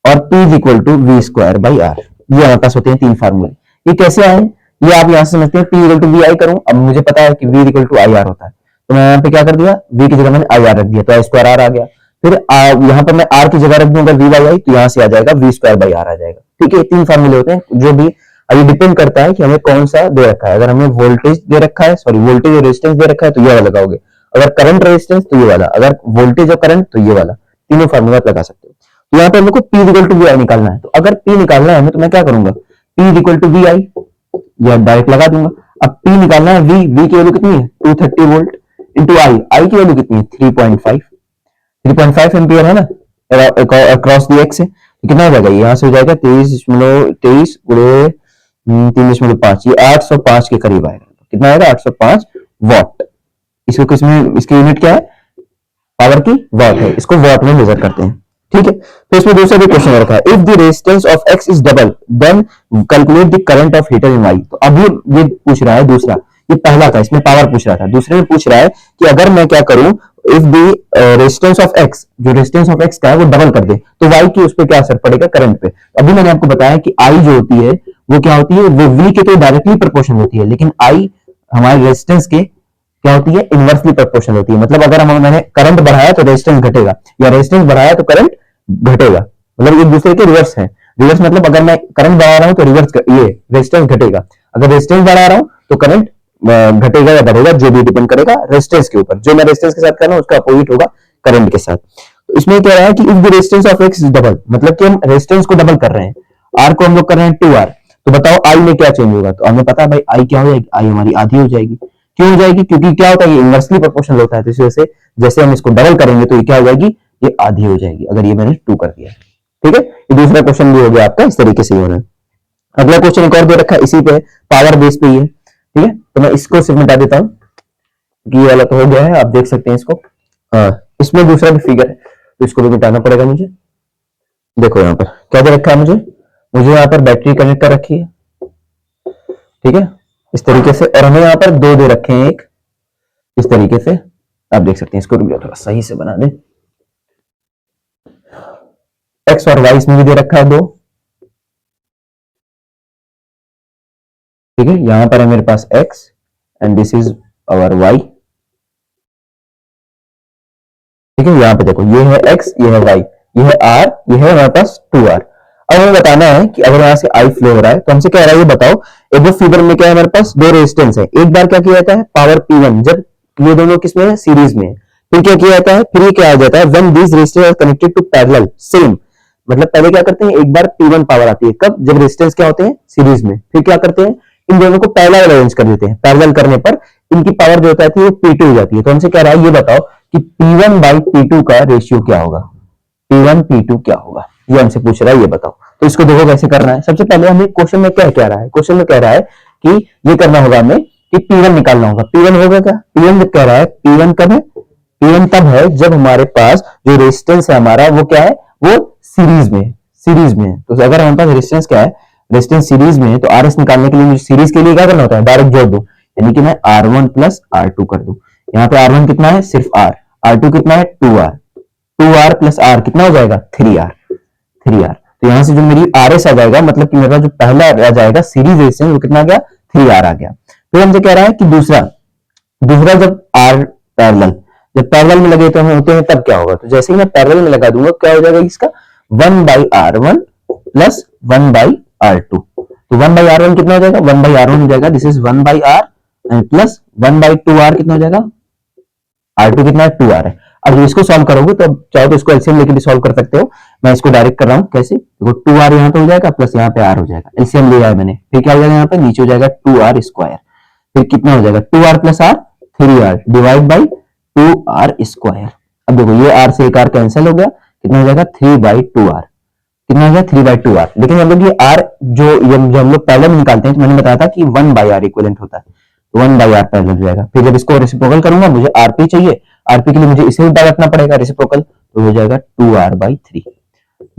और P equal to V square by R. ये हमारे पास होते हैं तीन फार्मूले। ये कैसे आए, ये आप यहां से समझते हैं, P equal to V I करूं, अब मुझे पता है कि V equal to I R होता है, तो मैं यहाँ पे क्या कर दिया, V की जगह मैंने आई आर रख दिया, तो आई स्क्वायर आर आ गया। फिर यहाँ पर मैं R की जगह रख दूंगा V बाई आई, तो यहाँ से आ जाएगा V स्क्वायर बाई आर आ जाएगा। ठीक है, तीन फार्मूले होते हैं जो भी, ये डिपेंड करता है कि हमें कौन सा दे रखा है। अगर हमें वोल्टेज दे रखा है, सॉरी वोल्टेज और रेजिस्टेंस दे रखा है तो ये वाला लगाओगे, अगर करंट रेजिस्टेंस तो ये वाला, अगर वोल्टेज और करंट तो ये वाला, तीनों फार्मूला लगा सकते हो। तो यहाँ पे हमको P इक्वल टू वी आई निकालना है, तो अगर P निकालना है हमें तो मैं क्या करूंगा, P इक्वल टू वी आई, या डायरेक्ट लगा दूंगा। अब P निकालना है, V की वैल्यू कितनी है 230 वोल्ट इंटू आई की वैल्यू कितनी है 3.5 एम्पियर है ना, अक्रॉस दी एक्स है, तो कितना हो जाएगा, यहाँ से हो जाएगा 23 गुणे 3.5, ये 805 के करीब आएगा। कितना आएगा 805 वॉट। इसको किसमें, इसकी यूनिट क्या है, पावर की वॉट है, इसको वॉट में मेजर करते हैं। ठीक है, तो इसमें दूसरा भी क्वेश्चन रखा है, if the resistance of X is double then calculate the current of heater in Y. तो अभी ये पूछ रहा है दूसरा, ये पहला था इसमें पावर पूछ रहा था, दूसरे में पूछ रहा है कि अगर मैं क्या करूं, if the resistance of x, जो रेजिस्टेंस ऑफ एक्स का है वो डबल कर दे तो वाई की उस पर क्या असर पड़ेगा करंट पे। अभी मैंने आपको बताया कि आई जो होती है वो क्या होती है, वो वी के तो डायरेक्टली प्रोपोर्शनल होती है, लेकिन आई हमारे रेजिस्टेंस के क्या होती है, इनवर्सली प्रोपोर्शनल होती है। मतलब अगर मैंने करंट बढ़ाया तो रेजिस्टेंस घटेगा, या रेजिस्टेंस बढ़ाया तो करंट घटेगा, मतलब एक दूसरे के रिवर्स है। रिवर्स मतलब अगर मैं करंट बढ़ा रहा हूं तो रिवर्स ये रेजिस्टेंस घटेगा, अगर रेजिस्टेंस बढ़ा रहा हूं तो करंट घटेगा या बढ़ेगा, जो भी डिपेंड करेगा रेजिस्टेंस के ऊपर। जो मैं रेजिस्टेंस के साथ कर रहा हूं उसका अपोजिट होगा करंट के साथ। तो इसमें क्या है कि if the resistance of X is double, मतलब कि हम रेजिस्टेंस को डबल कर रहे हैं, आर को हम लोग कर रहे हैं 2R, तो बताओ आई में क्या चेंज होगा। तो हमें पता है भाई आई क्या हो जाएगी, आई हमारी आधी हो जाएगी। क्यों हो जाएगी, क्योंकि क्या होता है, ये इनवर्सली प्रोपोर्शनल होता है, तो इस वजह से जैसे हम इसको डबल करेंगे तो ये क्या हो जाएगी, ये आधी हो जाएगी, अगर ये मैंने 2 कर दिया। ठीक है, ये दूसरा क्वेश्चन भी हो गया आपका, इस तरीके से होना है। अगला क्वेश्चन एक और दे रखा है, इसी पे पावर बेस पे ही है। ठीक है, तो मैं इसको सिर्फ मिटा देता हूं, ये वाला तो हो गया है, आप देख सकते हैं इसको। इसमें दूसरा भी फिगर है तो इसको भी मिटाना पड़ेगा मुझे। देखो यहाँ पर क्या दे रखा है मुझे यहाँ पर बैटरी कनेक्ट कर रखी है, ठीक है, इस तरीके से, और हमें यहाँ पर 2 दे रखे हैं, एक इस तरीके से आप देख सकते हैं। इसको थोड़ा सही से बना दें, एक्स और वाई इसमें भी दे रखा है 2। ठीक है, यहां पर है मेरे पास x and this is our y। ठीक है, यहां पे देखो ये है x, ये है y, ये है r, ये है हमारे पास 2R। अब हमें बताना है कि अगर यहां से I फ्लो हो रहा है तो हमसे क्या रहा है ये बताओ। एक फिगर में क्या है, हमारे पास 2 रेजिस्टेंस है, एक बार क्या किया जाता है पावर P1, जब ये दोनों किसमें है, सीरीज में। फिर क्या किया जाता है, फिर ये क्या आ जाता है, when these resistance are connected to parallel same. मतलब पहले क्या करते हैं, एक बार P1 पावर आती है, कब, जब रेजिस्टेंस क्या होते हैं सीरीज में। फिर क्या करते हैं, इन दोनों को पैरेलल अरेंज कर देते हैं, पैरेलल करने पर इनकी पावर जो होता है वो P2 हो जाती है। तो हमसे कह रहा है ये बताओ कि P1 बाई P2 का रेशियो क्या होगा, P1 P2 क्या होगा, ये हमसे पूछ रहा है, ये बताओ। तो इसको देखो कैसे करना है। सबसे पहले हमें क्वेश्चन में क्या कह रहा है, क्वेश्चन में कह रहा है कि ये करना होगा हमें कि P1 निकालना होगा। P1 होगा क्या, P1 कह रहा है, P1 कब है, P1 तब है जब हमारे पास जो रेजिस्टेंस है हमारा वो क्या है, वो सीरीज में, सीरीज में। तो अगर हमारे पास रेजिस्टेंस क्या है, रेजिस्टेंस सीरीज में है, तो RS निकालने के लिए मुझे सीरीज के लिए क्या करना होता है, डायरेक्ट जोड़ दो, यानी कि मैं R1 प्लस R2 कर दूं। यहाँ पे R1 कितना है, सिर्फ R, R2 कितना है 2R, 2R प्लस R कितना हो जाएगा 3R, 3R। तो यहां से जो मेरी RS आ जाएगा, मतलब कि मेरा जो पहला आ जाएगा सीरीज रेजिस्टेंस वो कितना आ गया 3R आ गया। फिर हमसे कह रहा है कि दूसरा जब R पैरेलल, जब पैरेलल में लगे तो हम होते हैं तब क्या होगा। तो जैसे ही मैं पैरेलल में लगा दूंगा क्या हो जाएगा इसका 1/R1 प्लस 1/R2। तो 1/R1 कितना हो जाएगा, 1/R1 हो जाएगा, this is 1/R and plus 1/2R कितना हो जाएगा, R2 कितना है 2R है। अब इसको सॉल्व करोगे तो चाहो तो इसको एलसीएम लेके भी सॉल्व कर सकते हो, मैं इसको डायरेक्ट कर रहा हूं कैसे, देखो 2R यहाँ पे हो जाएगा प्लस यहाँ पे R हो जाएगा, एलसीएम लिया है मैंने। फिर क्या हो जाएगा यहाँ पे नीचे हो जाएगा 2R स्क्वायर, फिर कितना हो जाएगा 2R plus R 3R divide by 2R square. अब देखो ये R से एक R कैंसिल हो गया, कितना हो जाएगा 3/2R, कितना हो गया 3/2R। लेकिन हम लोग ये R जो हम लोग पैरेलल में निकालते हैं तो मैंने बताया था कि 1/R इक्विवेलेंट होता है, तो 1/R पैरेलल हो जाएगा। फिर जब इसको रेसिप्रोकल करूंगा मुझे RP चाहिए, RP के लिए मुझे इसे उल्टा रखना पड़ेगा रेसिप्रोकल, तो हो जाएगा 2R/3।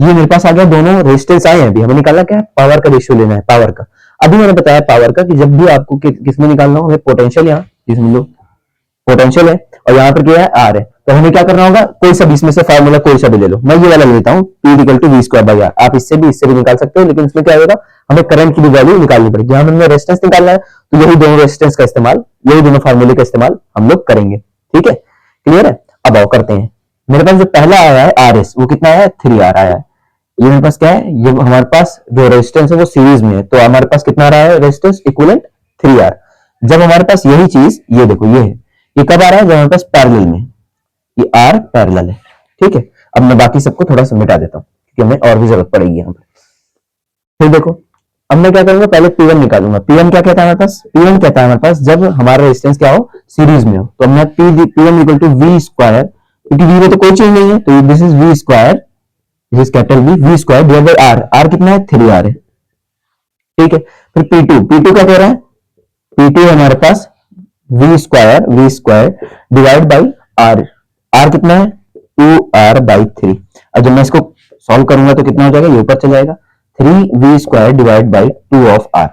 ये मेरे पास आ गया, दोनों रेजिस्टेंस आए हैं। अभी हमें निकालना क्या है, पावर का रेशियो लेना है, पावर का। अभी मैंने बताया पावर का कि जब भी आपको किसमें निकालना हो, हमें पोटेंशियल, यहाँ जिसमें लोग पोटेंशियल है और यहाँ पर क्या है R है, तो हमें क्या करना होगा, कोई सा इसमें से फार्मूला कोई सा भी ले लो। मैं ये वाला लेता हूँ P इक्वल टू V²/R। आप इससे भी निकाल सकते हो, लेकिन इसमें क्या होगा, हमें करंट की भी वैल्यू निकालनी पड़ेगी। जहां हमें रेजिस्टेंस निकालना है तो यही दोनों रेजिस्टेंस का इस्तेमाल, यही दोनों फार्मूले का इस्तेमाल हम लोग करेंगे। ठीक है, क्लियर है। अब आओ करते हैं। मेरे पास जो पहला आया है RS वो कितना है 3R आया है। ये मेरे पास क्या है, ये हमारे पास जो रेजिस्टेंस है वो सीरीज में है, तो हमारे पास कितना आ रहा है रेजिस्टेंस इक्विवेलेंट 3R। जब हमारे पास यही चीज, ये देखो ये है, ये कब आ रहा है, जब हमारे पास पैरेलल में, ये R पैरेलल है। ठीक है, अब मैं बाकी सबको थोड़ा सा मिटा देता हूँ क्योंकि हमें और भी जरूरत पड़ेगी यहाँ पे। फिर देखो अब मैं क्या करूंगा, पहले P1 निकालूंगा। P1 क्या कहता है हमारे पास, P1 कहता है हमारे पास जब हमारा रेजिस्टेंस क्या हो, सीरीज में हो। तो हमने P1 equal to V square, क्योंकि वी में तो कोई चीज नहीं है, तो this is V square, this is capital V square divide by R. R कितना है, 3R है, ठीक है। फिर P2 क्या कह रहा है, P2 है हमारे पास V square divide by R. R कितना है, 2R बाई 3। अब जब मैं इसको सॉल्व करूंगा तो कितना हो जाएगा, ये ऊपर चला जाएगा, 3V square divide by 2 of R।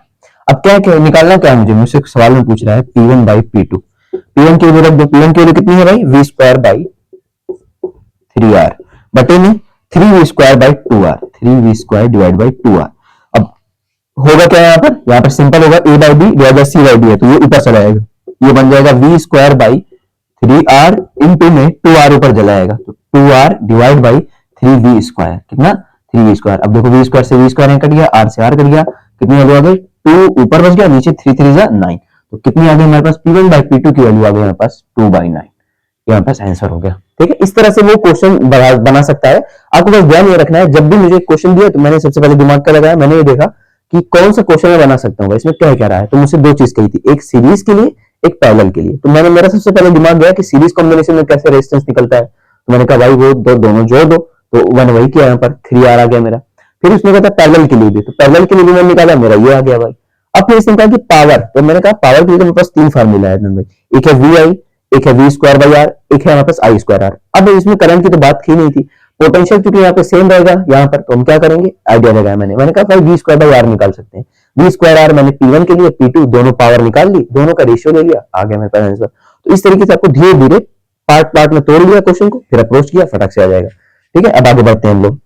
अब क्या निकालना क्या है मुझे, मुझसे सवाल में पूछ रहा है P1 बाई P2। P1 की वैल्यू रख दो, P1 की वैल्यू कितनी है भाई, V स्क्वायर बाई 3R बटे में 3V square by 2R, 3V square divide by 2R। अब होगा क्या यहाँ पर सिंपल होगा, A by B divide by C by D है, तो ये ऊपर चला जाएगा, ये बन जाएगा V square by 3R into में 2R ऊपर चला जाएगा, तो 2R divide by 3V square, कितना 3V स्क्वायर। अब देखो V स्क्वायर से V स्क्वायर कट गया, R से R कट गया, कितनी वैल्यू आ गई, 2 ऊपर बच गया, नीचे 3 3 जा 9। तो कितनी आ गई हमारे पास, P1 बाई P2 की वैल्यू आ गई हमारे पास 2/9। ये हमारे पास आंसर हो गया, ठीक है। इस तरह से वो क्वेश्चन बना सकता है। आपको बस ध्यान ये रखना है, जब भी मुझे क्वेश्चन दिया तो मैंने सबसे पहले दिमाग क्या लगाया, मैंने ये देखा कि कौन सा क्वेश्चन मैं बना सकता हूँ, इसमें क्या रहा है। तो मुझसे दो चीज कही थी, एक सीरीज के लिए, एक पैरेलल के लिए। तो मेरा सबसे पहले दिमाग गया कि सीरीज कॉम्बिनेशन में कैसे रेजिस्टेंस निकलता है। तो मैंने कहा भाई वो दोनों जोड़ दो, तो मैंने वही किया, यहाँ पर 3R आ गया मेरा। फिर उसने कहा पैरेलल के लिए भी, तो पैरेलल के लिए भी मैंने निकाला, मेरा ये आ गया भाई। अब फिर इसने कहा कि पावर, तो मैंने कहा पावर के लिए मेरे पास 3 फार्मूला है भाई, एक है VI, एक है V स्क्वायर बाई आर, एक है हमारे पास I स्क्वायर आर। अब इसमें करंट की तो बात की नहीं थी, पोटेंशियल क्योंकि यहाँ पे सेम रहेगा यहाँ पर, तो हम क्या करेंगे, आइडिया लगाया मैंने कहा भाई V स्क्वायर बाई आर निकाल सकते हैं। V स्क्वायर आर मैंने P1 के लिए, P2 दोनों पावर निकाल ली, दोनों का रेशियो ले लिया, आ गया मेरे पास आंसर। तो इस तरीके से आपको धीरे धीरे पार्ट में तोड़ लिया क्वेश्चन को, फिर अप्रोच किया, फटाक से आ जाएगा, ठीक है। अब आगे बढ़ते हैं हम लोग।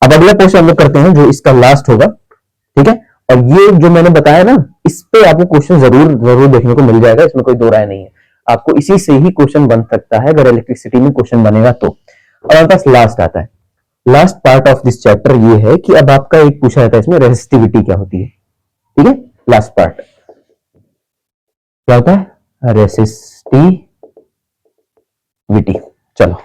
अब अगला क्वेश्चन हम लोग करते हैं जो इसका लास्ट होगा, ठीक है। और ये जो मैंने बताया ना, इस पे आपको क्वेश्चन जरूर देखने को मिल जाएगा, इसमें कोई दो राय नहीं है। आपको इसी से ही क्वेश्चन बन सकता है, अगर इलेक्ट्रिसिटी में क्वेश्चन बनेगा तो। अब हमारे पास लास्ट आता है, last part of this chapter ये है कि अब आपका एक पूछा जाता है इसमें रेसिस्टिविटी क्या होती है, ठीक है। लास्ट पार्ट क्या होता है, रेसिस्टिविटी। चलो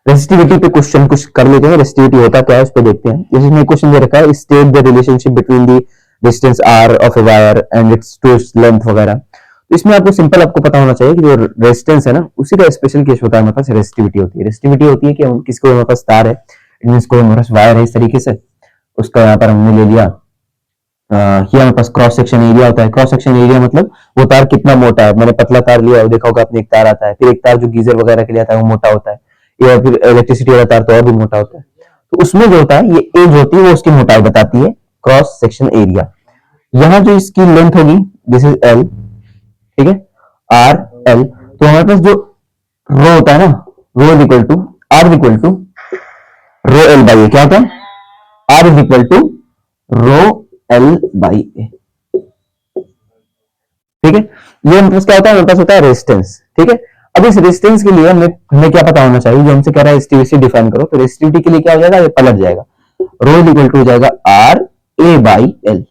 रेसिस्टिविटी पे क्वेश्चन कुछ कर लेते हैं, रेसिस्टिविटी होता क्या है उस पर देखते हैं। जैसे इसमें क्वेश्चन दे रखा है, state the relationship between the distance r of a wire and its to length वगैरह। तो इसमें आपको सिंपल आपको पता होना चाहिए कि जो रेजिस्टेंस है ना, उसी का स्पेशल केस होता है हमारे पास रेसिस्टिविटी होती है। रेसिस्टिविटी होती है कि हम किसको, हमारे पास तार है, इसको हमारे पास वायर है, इस तरीके से उसका यहाँ पर हमने ले लिया, ये हमारे पास क्रॉस सेक्शन एरिया होता है। क्रॉस सेक्शन एरिया मतलब वो तार कितना मोटा है। मैंने पतला तार लिया है, देखा होगा आपने, एक तार आता है, फिर एक तार जो गीजर वगैरह के लिए आता है वो मोटा होता है, या फिर इलेक्ट्रिसिटी वाला तार तो और भी मोटा होता है। तो उसमें जो होता है, ये एज होती है, वो उसकी मोटाई बताती है, क्रॉस सेक्शन एरिया। यहाँ जो इसकी लेंथ होगी, दिस इज L, ठीक है, RL। तो हमारे पास जो रो होता है ना, rho is equal to R equal to rho L by A. क्या होता है, R is equal to rho L by A, ठीक है। ये हमारे पास क्या होता है, हमारे पास होता है रेजिस्टेंस, ठीक है। अब इस रेजिस्टेंस के लिए हमें क्या पता होना चाहिए, जो हमसे कह रहा है रेजिस्टिविटी डिफाइन करो, तो रेजिस्टिविटी के लिए क्या हो जाएगा, ये पलट जाएगा, रो इज इक्वल टू हो जाएगा R A बाई L।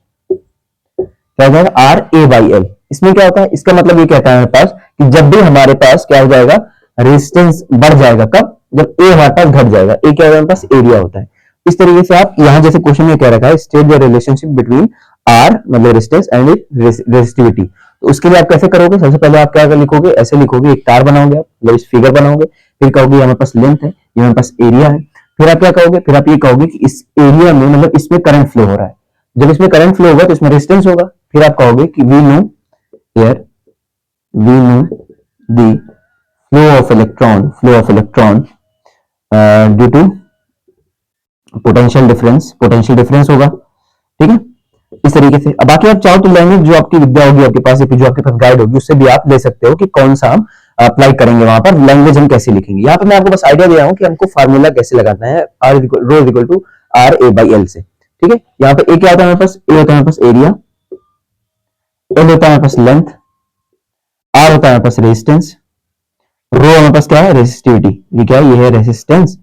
क्या हो जाएगा, R A बाई L। इसमें क्या होता है, इसका मतलब ये कहता है हमारे पास कि जब भी हमारे पास क्या हो जाएगा, रेजिस्टेंस बढ़ जाएगा, कब, जब A हमारे पास घट जाएगा। A क्या हमारे पास एरिया होता है। इस तरीके से आप यहां जैसे क्वेश्चन में कह रखा है, state the relationship between R मतलब रेजिस्टेंस एंड रेजिस्टिविटी। तो उसके लिए आप कैसे करोगे, सबसे पहले आप क्या लिखोगे, ऐसे लिखोगे, एक तार बनाओगे आप, मतलब इस फिगर बनाओगे, फिर कहोगे हमारे पास लेंथ है, ये हमारे पास एरिया है। फिर आप क्या कहोगे, फिर आप ये कहोगे कि इस एरिया में मतलब इसमें करंट फ्लो हो रहा है। जब इसमें करंट फ्लो होगा तो इसमें रेजिस्टेंस होगा। फिर आप कहोगे कि we know the flow of electron due to potential difference होगा, ठीक है। इस तरीके से अब बाकी आप चाहो तो लैंग्वेज जो आपकी विद्या होगी आपके पास, जो आपके पास गाइड होगी, उससे भी आप ले सकते हो कि कौन सा हम अप्लाई करेंगे, वहां पर लैंग्वेज हम कैसे लिखेंगे। यहाँ पर मैं आपको बस आइडिया दे रहा हूँ कि हमको फार्मूला कैसे लगाना है, rho is equal to R A by L से, ठीक है। यहाँ पे ए क्या होता है हमारे पास, ए होता है हमारे पास एरिया, L होता है हमारे पास लेंथ, R होता है हमारे पास रेजिस्टेंस, रो हमारे पास क्या है, रेसिस्टिविटी। ये क्या है, ये है रेजिस्टेंस,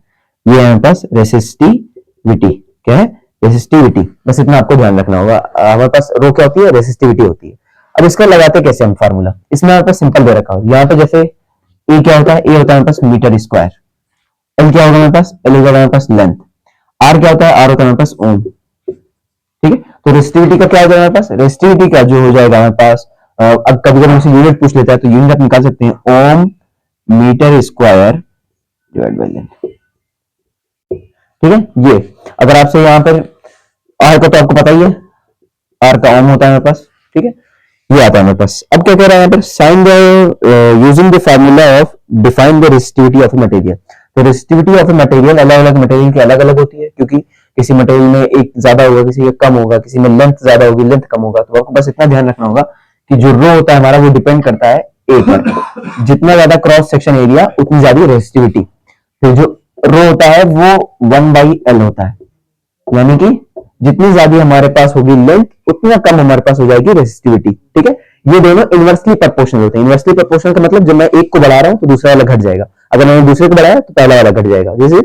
ये है हमारे पास रेसिस्टिविटी। क्या है, रेसिस्टिविटी। बस इतना आपको ध्यान रखना होगा। हमारे पास रो क्या होती है, रेसिस्टिविटी होती है। अब इसका लगाते कैसे हम फार्मूला, इसमें हमारे पास सिंपल दे रखा हो। यहाँ पे जैसे ए क्या होता है, ए होता है हमारे पास मीटर स्क्वायर, एल क्या होगा हमारे पास, एल होगा हमारे पास लेंथ, आर क्या होता है, आर होता है हमारे पास ओम, ठीक है। तो रेसिस्टिविटी का क्या हो जाएगा हमारे पास, रेसिस्टिविटी का जो हो जाएगा हमारे पास, अब कभी कभी हमसे यूनिट पूछ लेता है तो यूनिट आप निकाल सकते हैं, ohm metre square divide by length. ठीक है, ये अगर आपसे यहाँ पर आर का तो आपको पता ही है, आर का ओम होता है हमारे पास। ठीक है, ये आता है हमारे पास। अब क्या कह रहा है यहाँ पर, sign the using the formula of define the resistivity of material. तो रेसिस्टिविटी ऑफ मटेरियल अलग अलग मटेरियल की अलग अलग होती है, क्योंकि किसी मटेरियल में एक ज्यादा होगा, किसी में कम होगा, किसी में लेंथ ज्यादा होगी, लेंथ कम होगा। तो आपको बस इतना ध्यान रखना होगा कि जो रो होता है हमारा वो डिपेंड करता है ए पर, जितना ज्यादा क्रॉस सेक्शन एरिया उतनी ज्यादा रेसिस्टिविटी। फिर जो रो होता है वो 1/L होता है, यानी कि जितनी ज्यादा हमारे पास होगी लेंथ उतना कम हमारे पास हो जाएगी रेसिस्टिविटी। ठीक है, ये दोनों इनवर्सली प्रोपोर्शनल होते हैं। इनवर्सली प्रोपोर्शनल का मतलब जब मैं एक को बढ़ा रहा हूं तो दूसरा वाला घट जाएगा, अगर मैंने दूसरे को बढ़ाया तो पहला वाला घट जाएगा। जैसे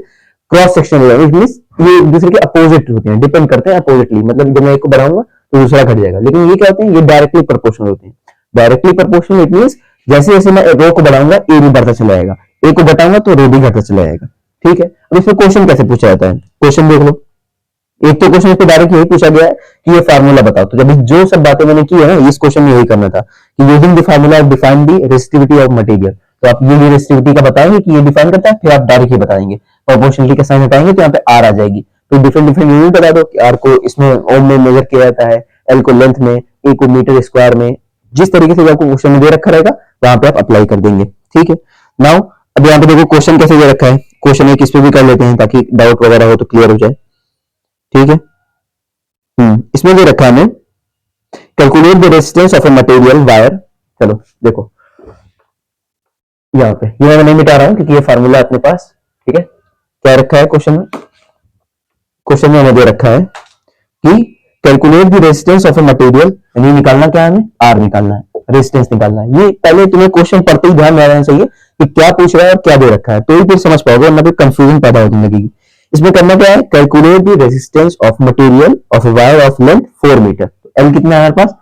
क्रॉस सेक्शन एरिया, ये एक दूसरे के अपोजिट होते हैं, डिपेंड करते हैं अपोजिटली, मतलब जब मैं एक को बढ़ाऊंगा तो दूसरा घट जाएगा। लेकिन ये क्या होते हैं, ये डायरेक्टली प्रोपोर्शनल होते हैं। डायरेक्टली प्रोपोर्शनल इट मींस जैसे जैसे मैं रो को बढ़ाऊंगा ए भी बढ़ता चला जाएगा, ए को घटाऊंगा तो रो भी घटता चला जाएगा। ठीक है, अब इसमें क्वेश्चन कैसे पूछा जाता है, क्वेश्चन देख लो। एक तो क्वेश्चन पे डायरेक्ट यही पूछा गया है कि ये फार्मूला बताओ। तो जब जो सब बातें मैंने की है ना, इस क्वेश्चन में यही करना था कि using the formula define the resistivity of material. तो आप ये रेसिस्टिविटी का बताएंगे कि ये डिफाइन करता है, फिर आप डायरेक्ट ये बताएंगे, प्रोपोर्शनलिटी का साइन हटाएंगे तो यहाँ पे आर आ जाएगी। तो डिफरेंट डिफरेंट यूनिट बता दो कि आर को इसमें ओम में मेजर किया जाता है, एल को लेंथ में, ए को मीटर स्क्वायर में। जिस तरीके से आपको क्वेश्चन में दे रखा रहेगा वहां पे आप अप्लाई कर देंगे। ठीक है, नाउ अब यहाँ पे देखो क्वेश्चन कैसे दे रखा है। क्वेश्चन एक इस पे भी कर लेते हैं ताकि डाउट वगैरह हो तो क्लियर हो जाए। ठीक है, इसमें दे रखा है हमें calculate the resistance of a material wire. चलो देखो यहाँ पे, ये मैं नहीं मिटा रहा हूं क्योंकि ये फार्मूला अपने पास। ठीक है, क्या रखा है क्वेश्चन में, क्वेश्चन में हमें दे रखा है कि calculate the resistance of a material, यानी निकालना क्या है हमें, आर निकालना है, रेजिस्टेंस निकालना है। ये पहले तुम्हें क्वेश्चन पढ़ते ही ध्यान में रहना चाहिए कि क्या पूछ रहा है और क्या दे रखा है, तो ही फिर समझ पाओगे, वरना फिर कंफ्यूजन पैदा होने लगेगी। इसमें करना क्या है, calculate the resistance of material of a wire of length 4 metre. L कितना है हमारे पास,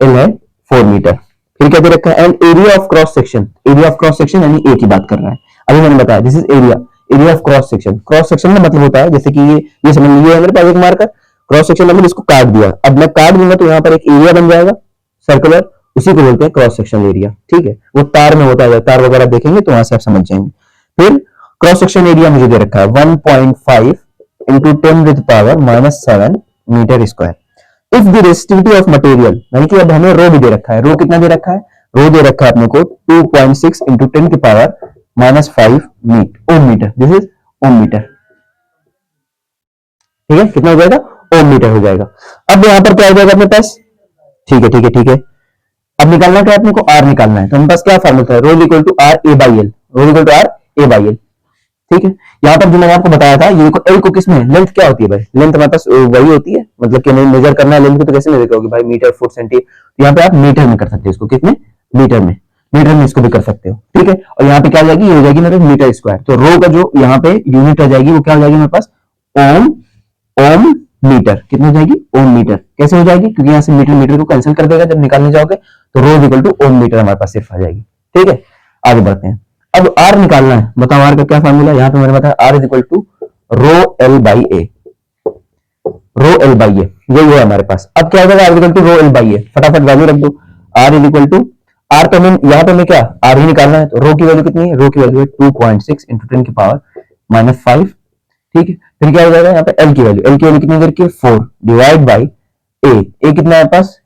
एल है 4 मीटर। फिर क्या दे रखा है, and area of cross section. Area of cross section यानी ए की बात कर रहा है। अभी मैंने बताया this is area, area of cross section. Cross section का मतलब होता है जैसे कि ये समझ लीजिए मेरे पास एक मार्कर, क्रॉस सेक्शन मतलब इसको काट दिया, अब मैं काट दूंगा तो यहाँ पर एक एरिया बन जाएगा सर्कुलर, उसी को बोलते हैं क्रॉस सेक्शन एरिया। ठीक है, वो तार में होता है, तार वगैरह देखेंगे तो वहां से आप समझ जाएंगे। फिर क्रॉस सेक्शन एरिया मुझे दे रखा है 1.5 into 10⁻⁷ metre square. If the resistivity of material, यानी कि अब हमें रो भी दे रखा है, रो कितना दे रखा है, रो दे रखा है अपने को 2.6 into 10⁻⁵ ohm metre. This is ohm metre. ठीक है, कितना हो जाएगा, ओम मीटर हो जाएगा। अब यहाँ पर क्या हो जाएगा अपने पास, ठीक है ठीक है ठीक है, अब निकालना क्या है अपने को, आर निकालना है। तो हमारे पास क्या फॉर्मूला है, rho equal to R A by L, rho equal to R A by L. ठीक है, यहाँ पर जो मैंने आपको बताया था, ये एल को किसमें, लेंथ क्या होती है भाई, लेंथ हमारे पास वही होती है, मतलब कि हमें मेजर करना है लेंथ को, तो कैसे मेजर करोगे भाई, मीटर फुट सेंटीमीटर। तो यहाँ पे आप मीटर में कर सकते हो इसको, कितने मीटर में, मीटर में इसको भी कर सकते हो। ठीक है, और यहाँ पे क्या आ जाएगी, ये हो जाएगी मेरे मीटर स्क्वायर। तो रो का जो यहाँ पे यूनिट आ जाएगी वो क्या हो जाएगी मेरे पास, ओम, ओम मीटर। कितनी हो जाएगी, ओम मीटर। कैसे हो जाएगी, क्योंकि यहाँ से मीटर मीटर को कैंसिल कर देगा जब निकालने जाओगे, तो रो इक्वल टू ओम मीटर हमारे पास सिर्फ आ जाएगी। ठीक है, आगे बढ़ते हैं। अब आर निकालना है, बताओ आर का क्या फॉर्मूला है। यहाँ पे मैंने बताया R is equal to rho L by A, rho L by A, यही है हमारे पास। अब क्या हो जाएगा, R equal to rho L by A, फटाफट वैल्यू रख दो। R is equal to, R तो हमें यहाँ पे हमें क्या, आर ही निकालना है, तो रो की वैल्यू कितनी है, रो की वैल्यू है 2.6 इंटू 10⁻⁵। ठीक है, फिर क्या हो जाएगा यहाँ पे एल की वैल्यू, एल की वैल्यू कितनी करके 4 डिवाइड बाई ए, ए कितना है पास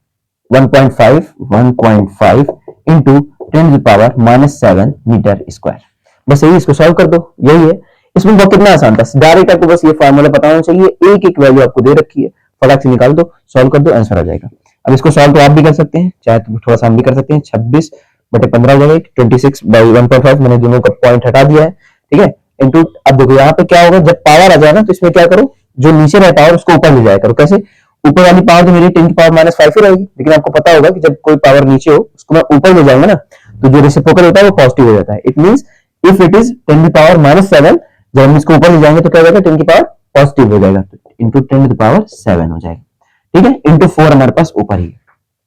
1.5 इंटू 10⁻⁷ मीटर स्क्वायर। बस यही, इसको सॉल्व कर दो, यही है। इसमें बहुत कितना आसान था, डायरेक्ट आपको बस ये फार्मूला पता होना चाहिए, एक एक वैल्यू आपको दे रखी है, फटाक से निकाल दो, सॉल्व कर दो, आंसर आ जाएगा। अब इसको सॉल्व तो आप भी कर सकते हैं, चाहे तो थोड़ा सा हम भी कर सकते हैं। 26/15 हो जाएगा, 26/1.5, मैंने दोनों का पॉइंट हटा दिया है। ठीक है, इंटू, अब देखो यहाँ पे क्या होगा, जब पावर आ जाए ना तो इसमें क्या करो, जो नीचे रहता है उसको ऊपर ले जाया करो। कैसे, ऊपर वाली पावर तो मेरी 10⁻⁵ ही रहेगी, लेकिन आपको पता होगा कि जब कोई पावर नीचे हो उसको मैं ऊपर ले जाऊंगा ना, तो जो रेसिप्रोकल होता है वो पॉजिटिव हो जाता है। It means if it is 10⁻⁷, जब हम इसको ऊपर ले जाएंगे तो क्या हो जाएगा, 10 की पावर पॉजिटिव हो जाएगा, इंटू 10⁷ हो जाएगा। ठीक है, इंटू 4 हमारे पास ऊपर ही है।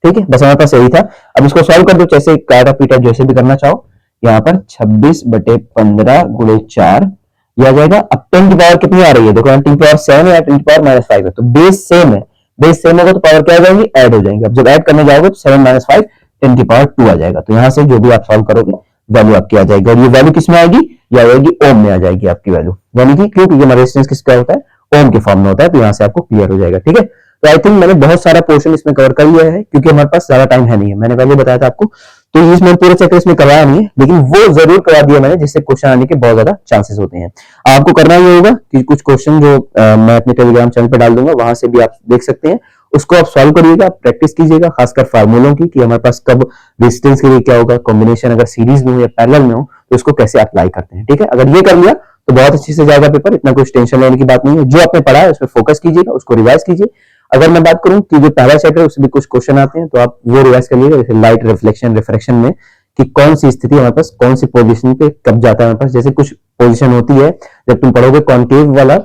ठीक है, बस हमारे पास यही था। अब इसको सॉल्व कर दो, जैसे काटा पीटा जैसे भी करना चाहो। यहाँ पर 26/15 गुणे 4 ये आ जाएगा। अब 10 की पावर कितनी आ रही है, देखो 10⁻⁷ है या 10⁻⁵ है, तो बेस सेम है, बेस सेम होगा तो पावर क्या हो जाएंगी, ऐड हो जाएंगे। अब जब ऐड करने जाओगे तो 7 - 5 10 की पावर 2 आ जाएगा। तो यहां से जो भी आप सॉल्व करोगे वैल्यू आपकी आ जाएगी, और ये वैल्यू किस में आएगी, ये आ जाएगी ओम में आ जाएगी आपकी वैल्यू, यानी कि क्यों, क्योंकि हमारा रेजिस्टेंस किसका होता है, ओम के फॉर्म में होता है। तो यहां से आपको क्लियर हो जाएगा, ठीक है। तो आई थिंक मैंने बहुत सारा पोर्शन इसमें कवर कर लिया है, क्योंकि हमारे पास ज्यादा टाइम है नहीं है, मैंने पहले बताया था आपको। तो इसमें पूरे चैप्टर इसमें करवाया नहीं है, लेकिन वो जरूर करवा दिया मैंने जिससे क्वेश्चन आने के बहुत ज्यादा चांसेस होते हैं। आपको करना ये होगा कि कुछ क्वेश्चन जो मैं अपने टेलीग्राम चैनल पर डाल दूंगा, वहां से भी आप देख सकते हैं, उसको आप सॉल्व करिएगा, प्रैक्टिस कीजिएगा, खासकर फार्मूलों की, कि हमारे पास कब रेजिस्टेंस के लिए क्या होगा, कॉम्बिनेशन अगर सीरीज में हो या पैरेलल में हो तो उसको कैसे अप्लाई करते हैं, ठीक है। अगर ये कर लिया तो बहुत अच्छे से जाएगा पेपर, इतना कुछ टेंशन लेने की बात नहीं है। जो आपने पढ़ा है उसमें फोकस कीजिएगा, उसको रिवाइज कीजिए। अगर मैं बात करूं कि जो पहला चैप्टर है उसमें भी कुछ क्वेश्चन आते हैं, तो आप वो रिवाइज कर लीजिएगा, जैसे लाइट रिफ्लेक्शन रिफ्रैक्शन में कि कौन सी स्थिति हमारे पास कौन सी पोजीशन पे कब जाता है हमारे पास। जैसे कुछ पोजीशन होती है जब तुम पढ़ोगे कॉन्केव वाला,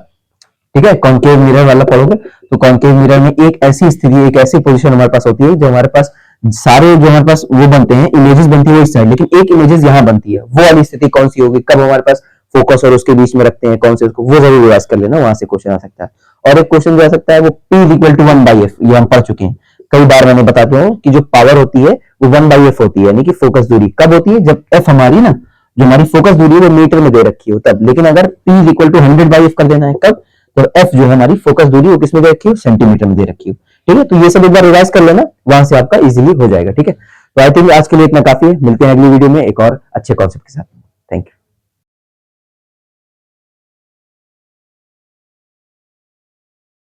ठीक है, कॉन्केव मिरर वाला पढ़ोगे, तो कॉन्केव मिरर में एक ऐसी स्थिति, एक ऐसी पोजीशन हमारे पास होती है जो हमारे पास सारे जो हमारे पास वो बनते हैं, इमेजेस बनती है इस साइड, लेकिन एक इमेजेस यहाँ बनती है, वो वाली स्थिति कौन सी होगी, कब हमारे पास फोकस और उसके बीच में रखते हैं कौन से, उसको वो जरूर रिवाइज कर लेना, वहां से क्वेश्चन आ सकता है। और एक क्वेश्चन जो आ सकता है वो P = 1/f, ये हम पढ़ चुके हैं कई बार, मैंने बताता हूँ कि जो पावर होती है वो 1/f होती है, यानी कि फोकस दूरी कब होती है, जब f हमारी ना, जो हमारी फोकस दूरी है वो मीटर में दे रखी हो तब। लेकिन अगर P = 100/f कर देना है कब, तो f जो है हमारी फोकस दूरी वो किसमें दे रखी हो, सेंटीमीटर में दे रखी हो, ठीक है। तो ये सब एक बार रिवाइज कर लेना, वहां से आपका इजीली हो जाएगा, ठीक है। तो आई थिंक आज के लिए इतना काफी है, मिलते हैं अगली वीडियो में एक और अच्छे कॉन्सेप्ट के साथ।